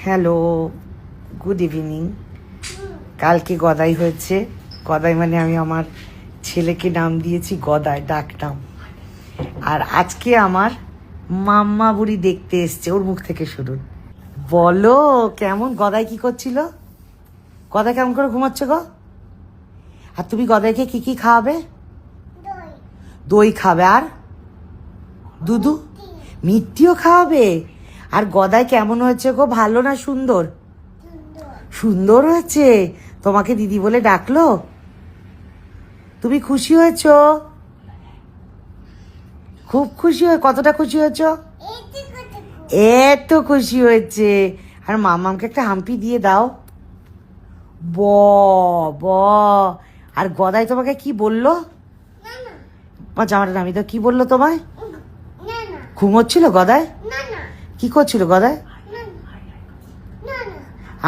Hello, good evening. কালকে গদাই হয়েছে। গদাই মানে আমি আমার ছেলেকে নাম দিয়েছি গদাই, ডাক নাম। আর আজকে আমার মাম্মা বুড়ি দেখতে এসছে, ওর মুখ থেকে শুনুন। বলো কেমন গদাই কি করছিল? গদাই কেমন করে ঘুমাচ্ছে গো? আর তুমি গদাইকে কি কি খাওয়াবে? দই খাবে, আর দুধু মিষ্টিও খাওয়াবে। আর গদাই কেমন হয়েছে গো, ভালো না সুন্দর? সুন্দর হয়েছে। তোমাকে দিদি বলে ডাকলো? তুমি খুশি হয়েছ? খুব খুশি হয়ে কতটা খুশি হয়েছ? এত খুশি হয়েছে। আর মামামকে একটা হাম্পি দিয়ে দাও। ব ব আর গদাই তোমাকে কি বললো? জামাটা নামি দাও। কি বললো তোমায়? ঘুমোচ্ছিল গদাই? কি করছিল গদাই?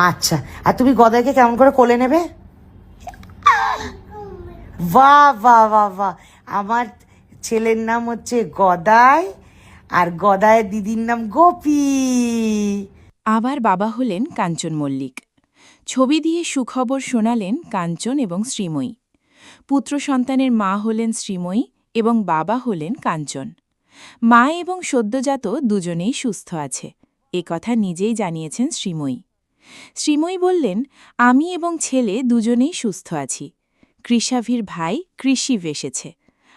আচ্ছা, আর তুমি গদাইকে কেমন করে কোলে নেবে? বাহ বাহ বাহ বাহ, আমার ছেলের নাম হচ্ছে গদাই, আর গদাইয়ের দিদির নাম গোপী। আবার বাবা হলেন কাঞ্চন মল্লিক। ছবি দিয়ে সুখবর শোনালেন কাঞ্চন এবং শ্রীময়ী। পুত্র সন্তানের মা হলেন শ্রীময়ী এবং বাবা হলেন কাঞ্চন। মা এবং সদ্যজাত দুজনেই সুস্থ আছে, এ কথা নিজেই জানিয়েছেন শ্রীময়ী। শ্রীময়ী বললেন, আমি এবং ছেলে দুজনেই সুস্থ আছি। কৃষাভির ভাই কৃষিভ এসেছে।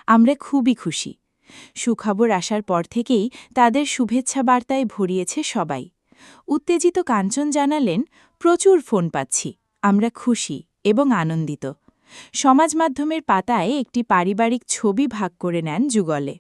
আমরা খুবই খুশি। সুখবর আসার পর থেকেই তাদের শুভেচ্ছা বার্তায় ভরিয়েছে সবাই। উত্তেজিত কাঞ্চন জানালেন, প্রচুর ফোন পাচ্ছি, আমরা খুশি এবং আনন্দিত। সমাজ মাধ্যমের পাতায় একটি পারিবারিক ছবি ভাগ করে নেন যুগলে।